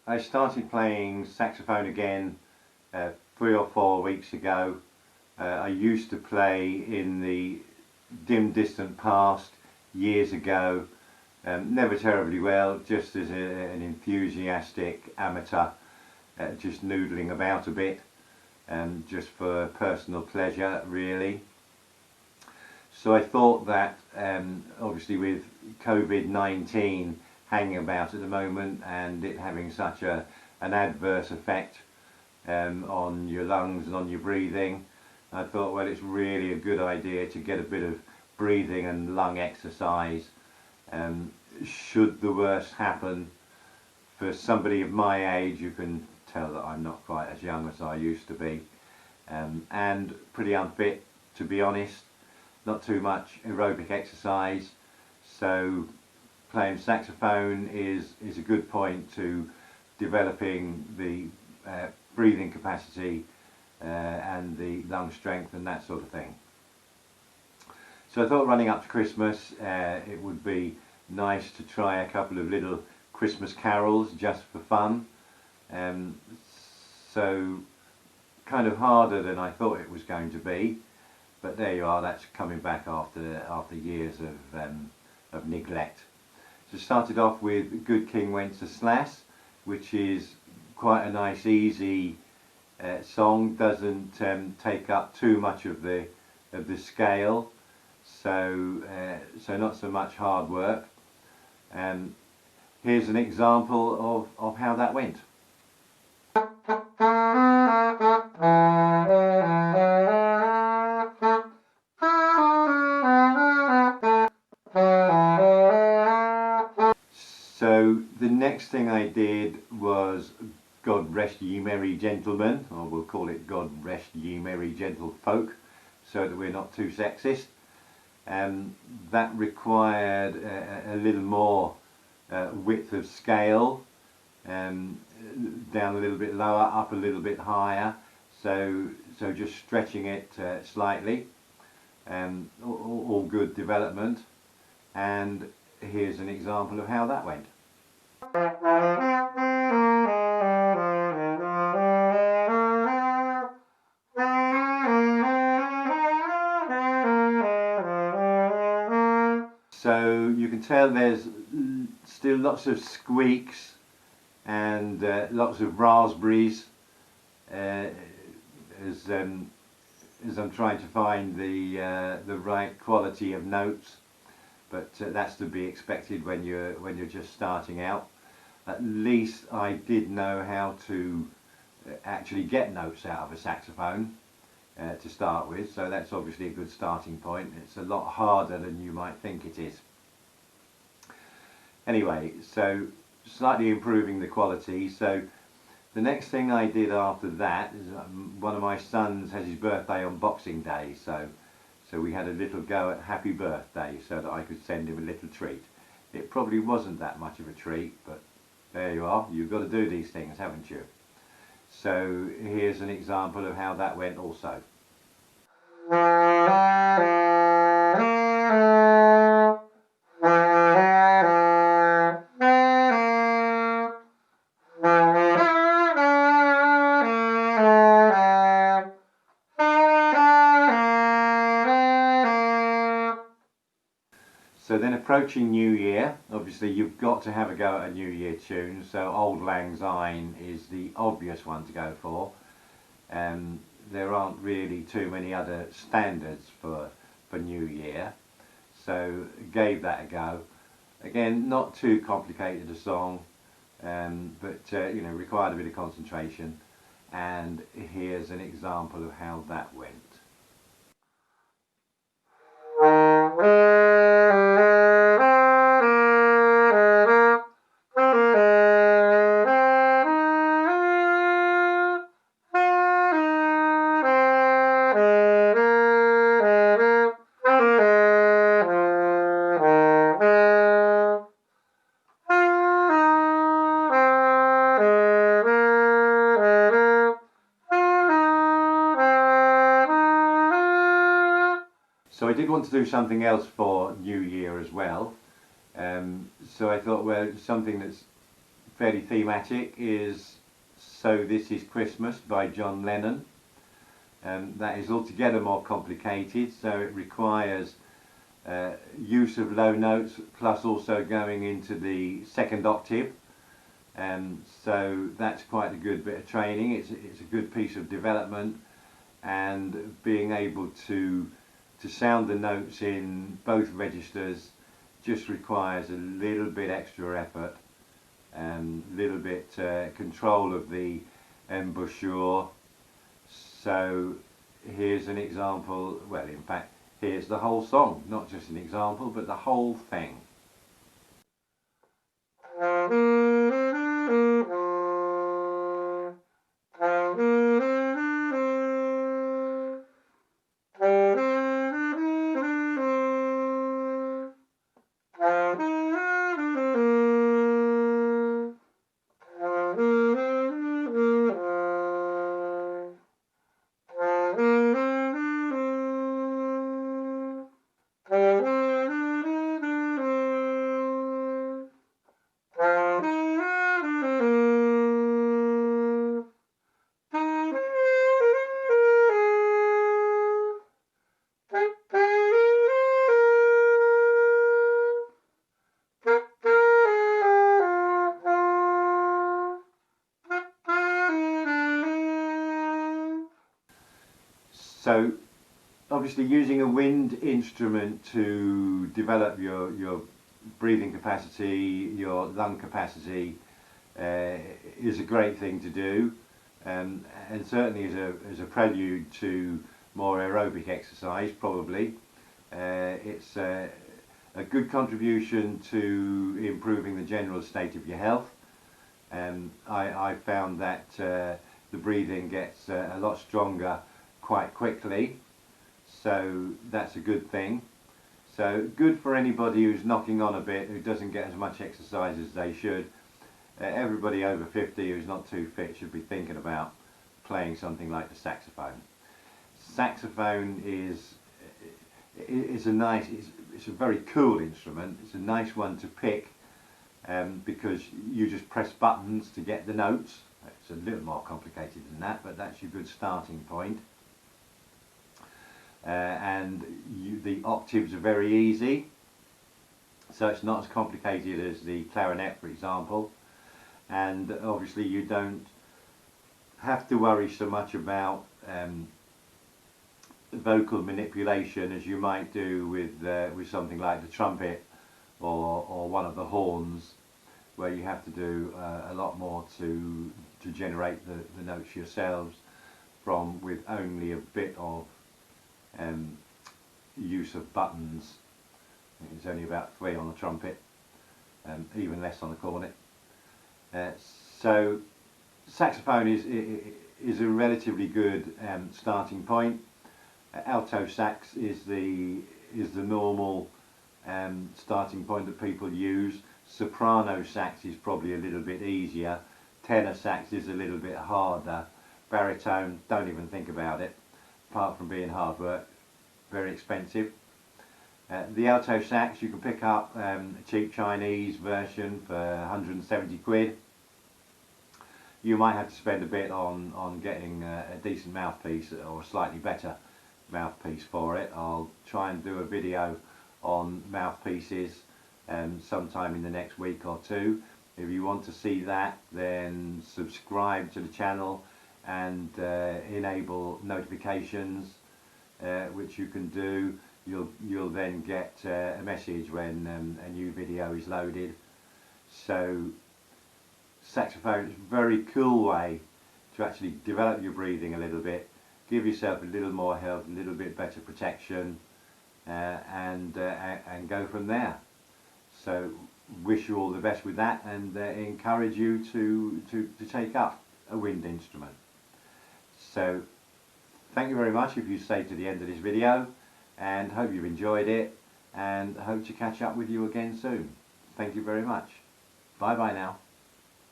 I started playing saxophone again 3 or 4 weeks ago. I used to play in the dim distant past years ago, never terribly well, just as an enthusiastic amateur, just noodling about a bit, just for personal pleasure really. So I thought that obviously with Covid-19 hanging about at the moment and it having such an adverse effect on your lungs and on your breathing, I thought, well, it's really a good idea to get a bit of breathing and lung exercise. Should the worst happen, for somebody of my age, you can tell that I'm not quite as young as I used to be, and pretty unfit, to be honest. Not too much aerobic exercise, so playing saxophone is a good point to developing the breathing capacity and the lung strength and that sort of thing. So I thought, running up to Christmas, it would be nice to try a couple of little Christmas carols just for fun. So kind of harder than I thought it was going to be, but there you are, that's coming back after years of neglect. So started off with Good King Wenceslas, which is quite a nice easy song, doesn't take up too much of the scale, so not so much hard work. Here's an example of how that went. So the next thing I did was God Rest Ye Merry Gentlemen, or we'll call it God Rest Ye Merry Gentlefolk, so that we're not too sexist. That required a little more width of scale, down a little bit lower, up a little bit higher, so just stretching it slightly. All good development, and here's an example of how that went. So you can tell there's still lots of squeaks and lots of raspberries as I'm trying to find the right quality of notes, but that's to be expected when you're just starting out. At least I did know how to actually get notes out of a saxophone to start with, so that's obviously a good starting point. It's a lot harder than you might think it is. Anyway, so slightly improving the quality. So the next thing I did after that is one of my sons has his birthday on Boxing Day, so we had a little go at happy birthday so that I could send him a little treat. It probably wasn't that much of a treat, but there you are, you've got to do these things, haven't you? So here's an example of how that went also. So then, approaching New Year, obviously you've got to have a go at a New Year tune, so Auld Lang Syne is the obvious one to go for. There aren't really too many other standards for New Year, so gave that a go. Again, not too complicated a song, but you know, required a bit of concentration, and here's an example of how that went. So I did want to do something else for New Year as well. So I thought, well, something that's fairly thematic is So This Is Christmas by John Lennon. That is altogether more complicated, so it requires use of low notes plus also going into the second octave. So that's quite a good bit of training. It's a good piece of development, and being able to sound the notes in both registers just requires a little bit extra effort and a little bit control of the embouchure. So here's an example, well in fact here's the whole song, not just an example but the whole thing. So obviously using a wind instrument to develop your breathing capacity, your lung capacity is a great thing to do, and certainly as a prelude to more aerobic exercise probably. It's a good contribution to improving the general state of your health. I found that the breathing gets a lot stronger quite quickly, so that's a good thing. So good for anybody who's knocking on a bit, who doesn't get as much exercise as they should. Everybody over 50 who's not too fit should be thinking about playing something like the saxophone. Saxophone is it's a very cool instrument. It's a nice one to pick because you just press buttons to get the notes. It's a little more complicated than that, but that's your good starting point. And the octaves are very easy, so it's not as complicated as the clarinet, for example, and obviously you don't have to worry so much about vocal manipulation as you might do with something like the trumpet or one of the horns, where you have to do a lot more to generate the notes yourselves with only a bit of use of buttons. I think it's only about 3 on the trumpet, even less on the cornet. So saxophone is a relatively good starting point. Alto sax is the normal starting point that people use. Soprano sax is probably a little bit easier. Tenor sax is a little bit harder. Baritone, don't even think about it, apart from being hard work, very expensive. The alto sax you can pick up a cheap Chinese version for 170 quid. You might have to spend a bit on getting a decent mouthpiece or a slightly better mouthpiece for it. I'll try and do a video on mouthpieces sometime in the next week or two. If you want to see that, then subscribe to the channel and enable notifications, which you can do. You'll then get a message when a new video is loaded. So saxophone is a very cool way to actually develop your breathing a little bit, give yourself a little more health, a little bit better protection, and go from there. So wish you all the best with that, and encourage you to take up a wind instrument. So thank you very much if you stayed to the end of this video, and hope you've enjoyed it, and hope to catch up with you again soon. Thank you very much. Bye bye now.